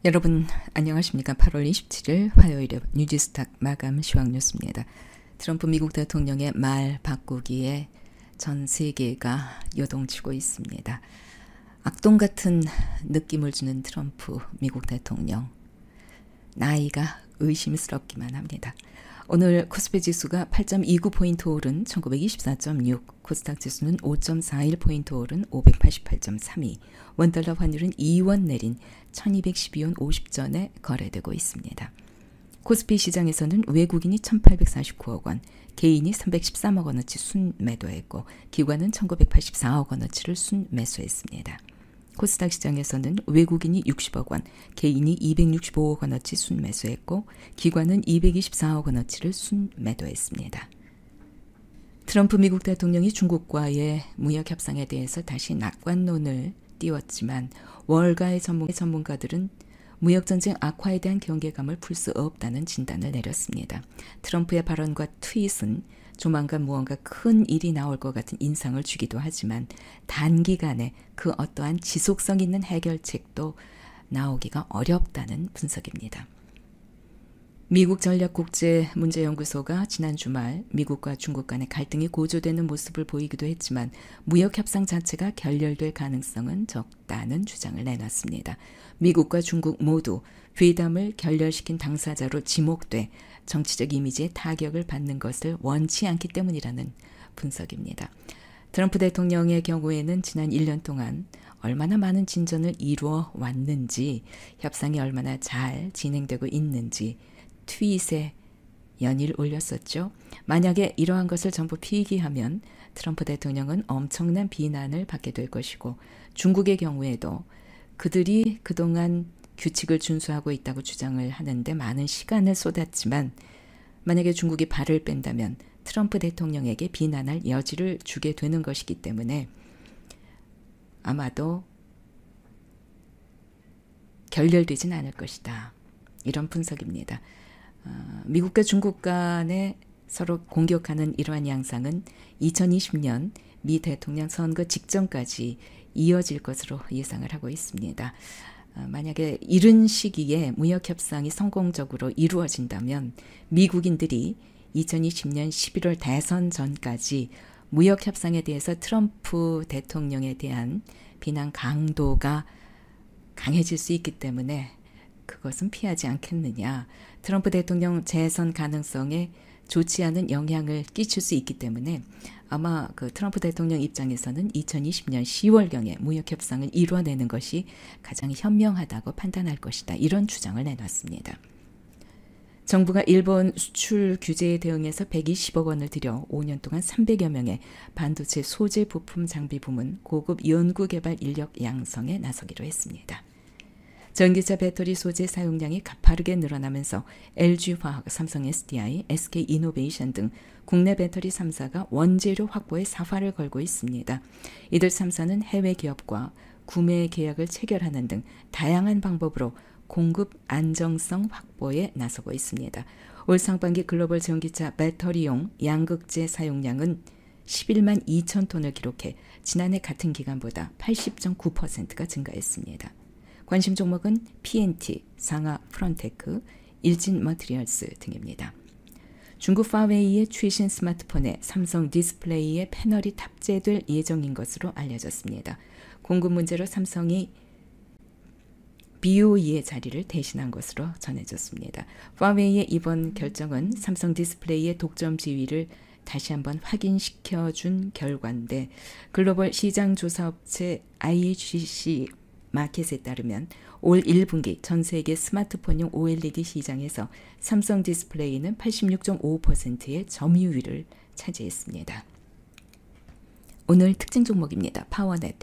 여러분 안녕하십니까? 8월 27일 화요일에 뉴지스탁 마감 시황 뉴스입니다. 트럼프 미국 대통령의 말 바꾸기에 전 세계가 요동치고 있습니다. 악동 같은 느낌을 주는 트럼프 미국 대통령. 나이가 의심스럽기만 합니다. 오늘 코스피 지수가 8.29포인트 오른 1924.6, 코스닥 지수는 5.41포인트 오른 588.32, 원달러 환율은 2원 내린 1212원 50전에 거래되고 있습니다. 코스피 시장에서는 외국인이 1849억 원, 개인이 313억 원어치 순매도했고 기관은 1984억 원어치를 순매수했습니다. 코스닥 시장에서는 외국인이 60억 원, 개인이 265억 원어치 순매수했고 기관은 224억 원어치를 순매도했습니다. 트럼프 미국 대통령이 중국과의 무역 협상에 대해서 다시 낙관론을 띄웠지만 월가의 전문가들은 무역전쟁 악화에 대한 경계감을 풀 수 없다는 진단을 내렸습니다. 트럼프의 발언과 트윗은 조만간 무언가 큰 일이 나올 것 같은 인상을 주기도 하지만 단기간에 그 어떠한 지속성 있는 해결책도 나오기가 어렵다는 분석입니다. 미국 전략국제문제연구소가 지난 주말 미국과 중국 간의 갈등이 고조되는 모습을 보이기도 했지만 무역 협상 자체가 결렬될 가능성은 적다는 주장을 내놨습니다. 미국과 중국 모두 회담을 결렬시킨 당사자로 지목돼 정치적 이미지에 타격을 받는 것을 원치 않기 때문이라는 분석입니다. 트럼프 대통령의 경우에는 지난 1년 동안 얼마나 많은 진전을 이루어 왔는지, 협상이 얼마나 잘 진행되고 있는지 트윗에 연일 올렸었죠. 만약에 이러한 것을 전부 피기하면 트럼프 대통령은 엄청난 비난을 받게 될 것이고 중국의 경우에도 그들이 그동안 규칙을 준수하고 있다고 주장을 하는데 많은 시간을 쏟았지만 만약에 중국이 발을 뺀다면 트럼프 대통령에게 비난할 여지를 주게 되는 것이기 때문에 아마도 결렬되진 않을 것이다. 이런 분석입니다. 미국과 중국 간에 서로 공격하는 이러한 양상은 2020년 미 대통령 선거 직전까지 이어질 것으로 예상을 하고 있습니다. 만약에 이른 시기에 무역협상이 성공적으로 이루어진다면 미국인들이 2020년 11월 대선 전까지 무역협상에 대해서 트럼프 대통령에 대한 비난 강도가 강해질 수 있기 때문에 그것은 피하지 않겠느냐. 트럼프 대통령 재선 가능성에 좋지 않은 영향을 끼칠 수 있기 때문에 아마 그 트럼프 대통령 입장에서는 2020년 10월경에 무역협상을 이루어내는 것이 가장 현명하다고 판단할 것이다. 이런 주장을 내놨습니다. 정부가 일본 수출 규제에 대응해서 120억 원을 들여 5년 동안 300여 명의 반도체 소재 부품 장비 부문 고급 연구개발 인력 양성에 나서기로 했습니다. 전기차 배터리 소재 사용량이 가파르게 늘어나면서 LG화학, 삼성 SDI, SK이노베이션 등 국내 배터리 3사가 원재료 확보에 사활을 걸고 있습니다. 이들 3사는 해외 기업과 구매 계약을 체결하는 등 다양한 방법으로 공급 안정성 확보에 나서고 있습니다. 올 상반기 글로벌 전기차 배터리용 양극재 사용량은 11만 2천 톤을 기록해 지난해 같은 기간보다 80.9%가 증가했습니다. 관심 종목은 PNT, 상하 프론테크, 일진 머티리얼스 등입니다. 중국 파웨이의 최신 스마트폰에 삼성 디스플레이의 패널이 탑재될 예정인 것으로 알려졌습니다. 공급 문제로 삼성이 BOE의 자리를 대신한 것으로 전해졌습니다. 파웨이의 이번 결정은 삼성 디스플레이의 독점 지위를 다시 한번 확인시켜준 결과인데 글로벌 시장조사업체 IHC 마켓에 따르면 올 1분기 전 세계 스마트폰용 OLED 시장에서 삼성 디스플레이는 86.5%의 점유율을 차지했습니다. 오늘 특징 종목입니다. 파워넷,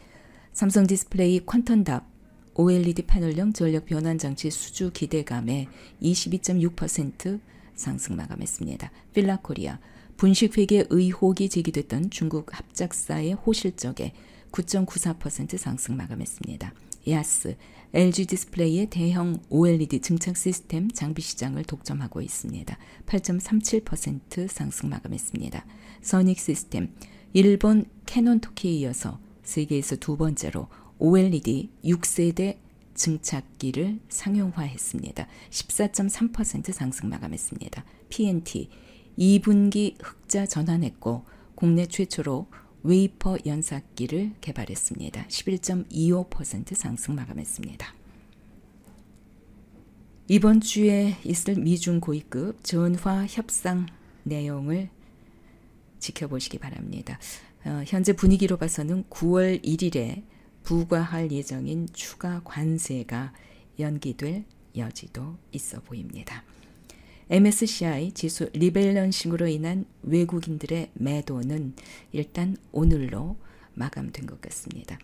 삼성 디스플레이 퀀텀답 OLED 패널용 전력 변환 장치 수주 기대감에 22.6% 상승 마감했습니다. 필라코리아, 분식회계 의혹이 제기됐던 중국 합작사의 호실적에 9.94% 상승 마감했습니다. 야스, LG 디스플레이의 대형 OLED 증착 시스템 장비 시장을 독점하고 있습니다. 8.37% 상승 마감했습니다. 서닉 시스템, 일본 캐논 토키에 이어서 세계에서 두 번째로 OLED 6세대 증착기를 상용화했습니다. 14.3% 상승 마감했습니다. PNT 2분기 흑자 전환했고 국내 최초로 웨이퍼 연삭기를 개발했습니다. 11.25% 상승 마감했습니다. 이번 주에 있을 미중 고위급 전화 협상 내용을 지켜보시기 바랍니다. 현재 분위기로 봐서는 9월 1일에 부과할 예정인 추가 관세가 연기될 여지도 있어 보입니다. MSCI 지수 리밸런싱으로 인한 외국인들의 매도는 일단 오늘로 마감된 것 같습니다.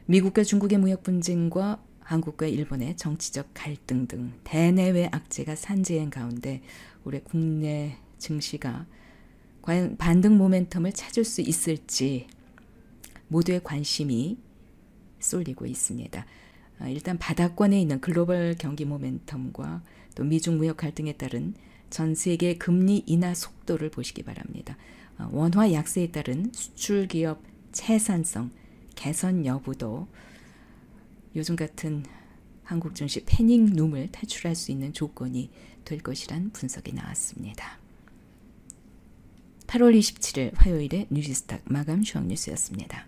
미국과 중국의 무역 분쟁과 한국과 일본의 정치적 갈등 등 대내외 악재가 산재한 가운데 올해 국내 증시가 과연 반등 모멘텀을 찾을 수 있을지 모두의 관심이 쏠리고 있습니다. 일단 바닥권에 있는 글로벌 경기 모멘텀과 또 미중 무역 갈등에 따른 전 세계 금리 인하 속도를 보시기 바랍니다. 원화 약세에 따른 수출 기업 채산성 개선 여부도 요즘 같은 한국 증시 패닉 룸을 탈출할 수 있는 조건이 될 것이란 분석이 나왔습니다. 8월 27일 화요일의 뉴지스탁 마감 주요 뉴스였습니다.